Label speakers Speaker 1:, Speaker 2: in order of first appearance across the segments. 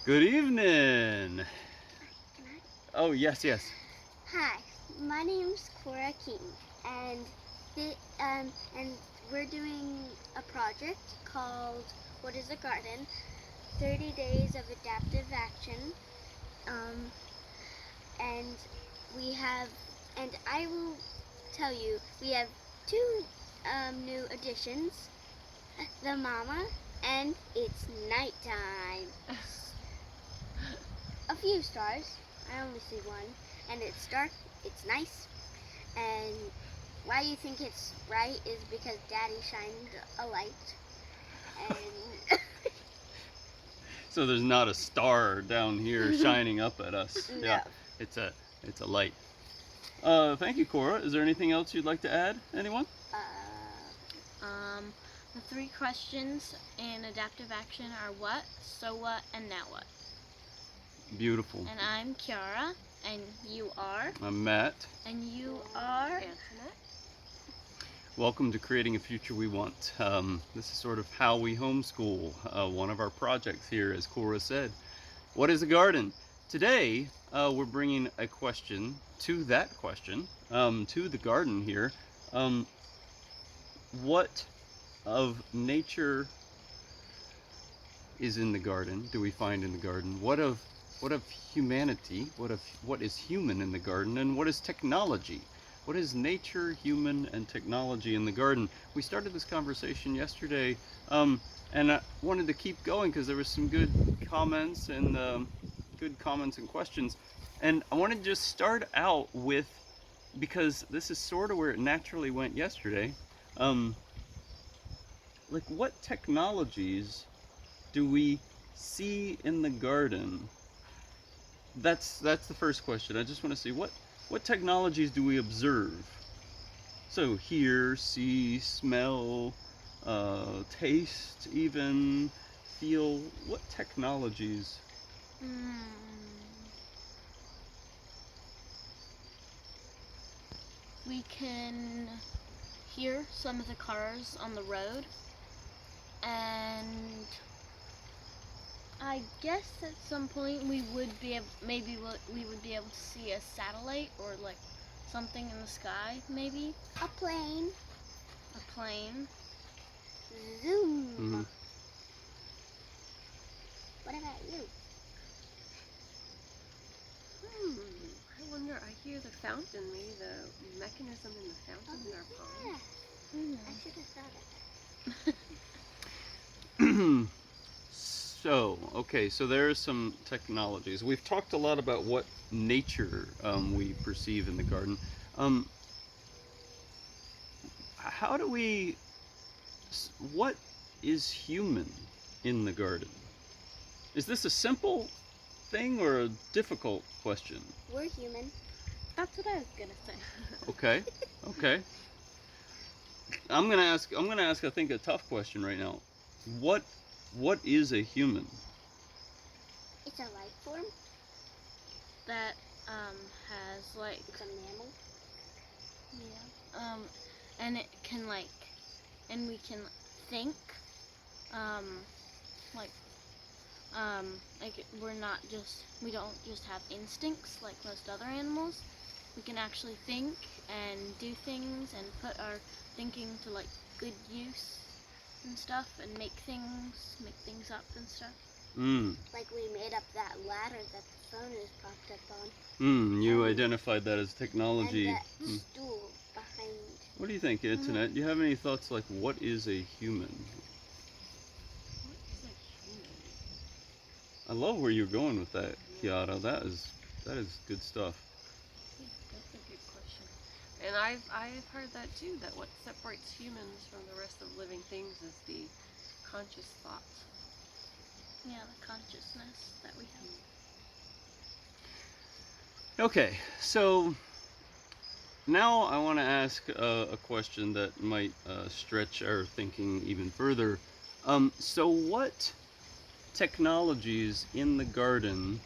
Speaker 1: Good evening.
Speaker 2: Can I?
Speaker 1: Oh, yes, yes.
Speaker 2: Hi, my name's Keene, and and we're doing a project called "What is a Garden?" 30 days of adaptive action. Um, and we have, and I will tell you, we have two new additions: the mama, and it's nighttime. A few stars. I only see one, and it's dark. It's nice. And why you think it's right is because Daddy shined a light. And
Speaker 1: So there's not a star down here shining up at us.
Speaker 2: no.
Speaker 1: Yeah, it's a light. Thank you, Cora. Is there anything else you'd like to add? Anyone?
Speaker 3: The three questions in adaptive action are what, so what, and now what.
Speaker 1: Beautiful.
Speaker 3: And I'm Kiara, and you are,
Speaker 1: I'm Matt.
Speaker 3: and you are
Speaker 4: Antoinette.
Speaker 1: Welcome to Creating a Future We Want. This is sort of how we homeschool. One of our projects here, as Cora said. What is a garden? Today, we're bringing a question to that question, to the garden here. What of nature is in the garden? Do we find in the garden? What of humanity? What is human in the garden? And what is technology? What is nature, human, and technology in the garden? We started this conversation yesterday, and I wanted to keep going because there was some good comments and questions. And I wanted to just start out with, because this is sort of where it naturally went yesterday. Like, what technologies do we see in the garden? That's the first question. I just want to see what technologies do we observe? So hear, see, smell, taste, even feel. What technologies?
Speaker 3: we can hear some of the cars on the road, and I guess at some point we would be able, we would be able to see a satellite or like something in the sky, maybe
Speaker 2: A plane.
Speaker 3: a plane.
Speaker 2: Zoom.
Speaker 1: Mm-hmm.
Speaker 2: What about you?
Speaker 4: I wonder, I hear the fountain, maybe the mechanism in the fountain in our pond.
Speaker 2: Yeah. I should have thought of that.
Speaker 1: So, okay, so there are some technologies. We've talked a lot about what nature we perceive in the garden. How do we, what is human in the garden? Is this a simple thing or a difficult question?
Speaker 2: We're human.
Speaker 3: That's what I was gonna say.
Speaker 1: Okay, okay. I'm gonna ask, I think, a tough question right now. What is a human?
Speaker 2: It's a life form.
Speaker 3: That has like,
Speaker 2: It's a mammal.
Speaker 3: yeah, and it can like, and we can think, like we don't just have instincts like most other animals. We can actually think and do things and put our thinking to like good use and stuff, and make things up and stuff.
Speaker 2: Like we made up that ladder that the phone is propped up on.
Speaker 1: You identified that as technology.
Speaker 2: And that stool behind.
Speaker 1: What do you think, Antoinette? Do you have any thoughts like what is a human?
Speaker 4: What is a human?
Speaker 1: I love where you're going with that, Kiara. That is good stuff.
Speaker 4: That's a good question. And I've heard that too, that what separates humans from the rest of living things is the conscious thought.
Speaker 3: Yeah, the consciousness that we have.
Speaker 1: Okay, so now I want to ask a question that might stretch our thinking even further. So what technologies in the garden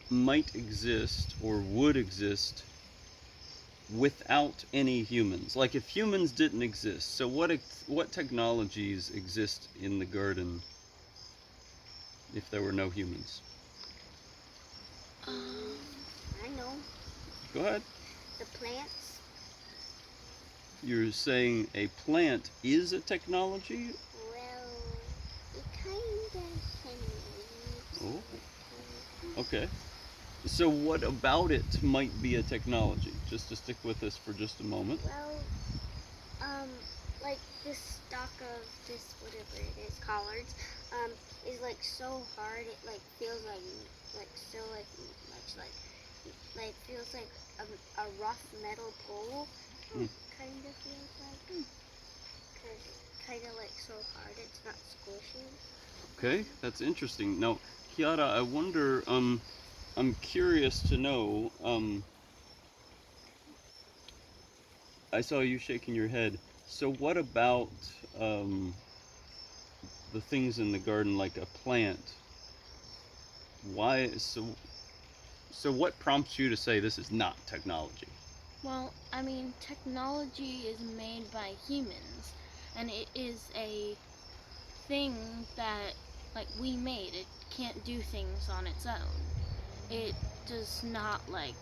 Speaker 1: might exist or would exist without any humans? Like if humans didn't exist, so what technologies exist in the garden? if there were no humans?
Speaker 2: I know.
Speaker 1: Go ahead.
Speaker 2: The plants.
Speaker 1: You're saying a plant is a technology?
Speaker 2: Well, it kinda can be.
Speaker 1: Oh. Okay. So what about it might be a technology? Just to stick with this for just a moment.
Speaker 2: Well, like this stalk of this whatever it is, collards, is like so hard. It like feels like so much like feels like a rough metal pole.
Speaker 1: Mm.
Speaker 2: Kind of feels like. Cause kind of like so hard. It's not squishy.
Speaker 1: Okay, that's interesting. Now, Kiara, I wonder, I'm curious to know, I saw you shaking your head. So what about the things in the garden like a plant? Why so what prompts you to say this is not technology?
Speaker 3: Well, I mean, technology is made by humans, and it is a thing that, like, we made. It can't do things on its own. It does not, like,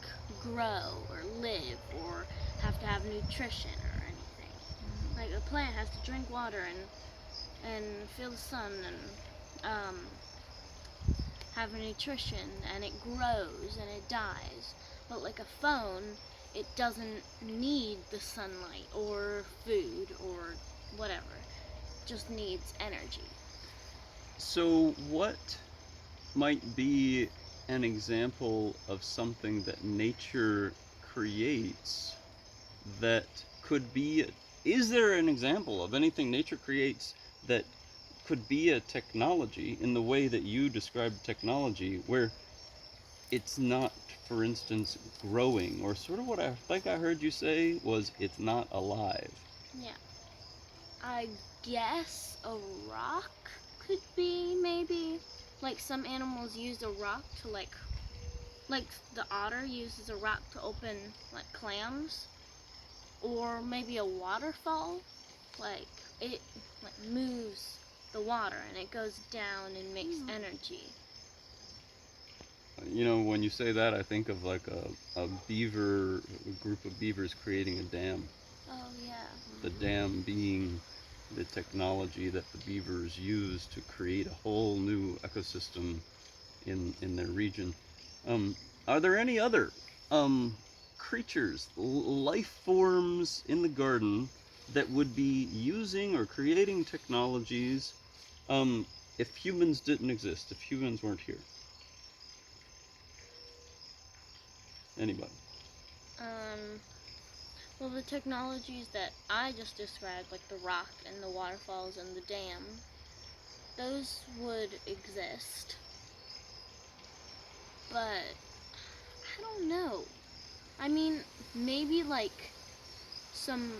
Speaker 3: grow or live or have to have nutrition or anything. Like, a plant has to drink water and feel the sun and, have nutrition, and it grows and it dies. But like a phone, it doesn't need the sunlight or food or whatever. It just needs energy.
Speaker 1: So what might be an example of something that nature creates that could be, is there an example of anything nature creates that could be a technology in the way that you described technology, where it's not, for instance, growing, or sort of what I think I heard you say was it's not alive?
Speaker 3: Yeah. I guess a rock could be, maybe. Like some animals use a rock to like the otter uses a rock to open like clams, or maybe a waterfall. Like it like moves the water and it goes down and makes energy.
Speaker 1: You know, when you say that, I think of like a beaver, a group of beavers creating a dam.
Speaker 3: Oh yeah.
Speaker 1: The dam being the technology that the beavers use to create a whole new ecosystem in their region. Are there any other creatures, life forms in the garden that would be using or creating technologies um, if humans didn't exist, if humans weren't here? Anybody?
Speaker 3: Um well, the technologies that I just described, like the rock and the waterfalls and the dam, those would exist. But I don't know. I mean, maybe like some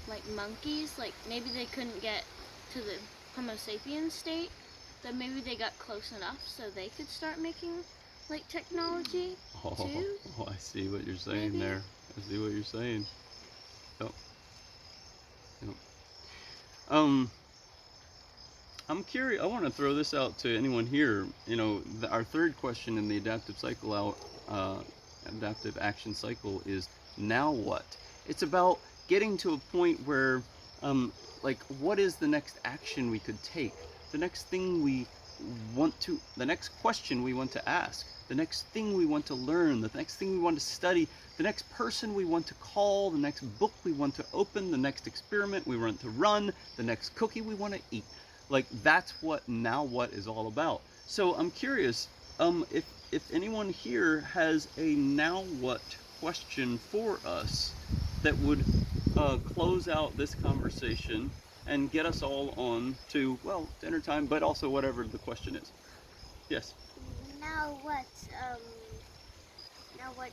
Speaker 3: like monkeys, like maybe they couldn't get to the Homo sapiens state, but maybe they got close enough so they could start making like technology too.
Speaker 1: Oh, I see what you're saying
Speaker 3: Maybe.
Speaker 1: there. I see what you're saying. Yep. Yep. Um, I'm curious. I want to throw this out to anyone here. You know, our third question in the adaptive action cycle is now what? It's about getting to a point where, like, what is the next action we could take? The next thing we the next question we want to ask, the next thing we want to learn, the next thing we want to study, the next person we want to call, the next book we want to open, the next experiment we want to run, the next cookie we want to eat. Like, that's what now what is all about. So I'm curious, if anyone here has a now what question for us that would close out this conversation and get us all on to, well, dinner time, but also whatever the question is. Yes.
Speaker 2: Now what? Now what?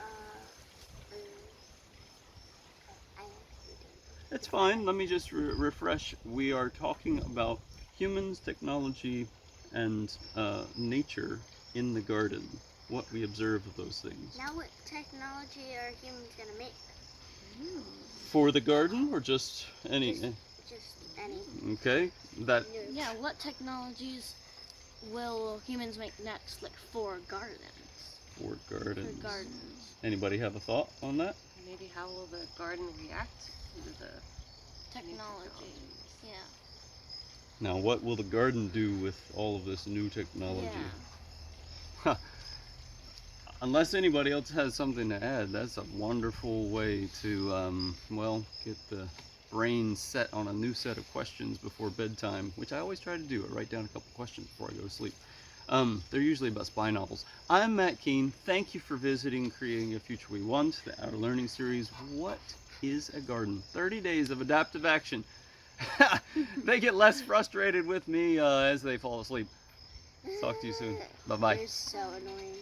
Speaker 2: Um, I actually don't
Speaker 1: It's fine. Let me just refresh. We are talking about humans, technology, and nature in the garden. What we observe of those things.
Speaker 2: know. Now what technology are humans gonna make?
Speaker 1: For the garden, or just any?
Speaker 2: Just any.
Speaker 1: Okay. That.
Speaker 2: New.
Speaker 3: Yeah, what technologies will humans make next, like for gardens?
Speaker 1: For
Speaker 3: For
Speaker 1: gardens.
Speaker 3: gardens.
Speaker 1: Anybody have a thought on that?
Speaker 4: Maybe how will the garden react to the new
Speaker 3: Technology.
Speaker 4: technologies?
Speaker 3: Yeah.
Speaker 1: Now, what will the garden do with all of this new technology?
Speaker 3: Yeah.
Speaker 1: Unless anybody else has something to add, that's a wonderful way to, well, get the brain set on a new set of questions before bedtime, which I always try to do. I write down a couple questions before I go to sleep. They're usually about spy novels. I'm Matt Keene. Thank you for visiting Creating a Future We Want, our learning series, What is a Garden? 30 days of adaptive action. They get less frustrated with me as they fall asleep. Talk to you soon. Bye-bye.
Speaker 2: You're so annoying.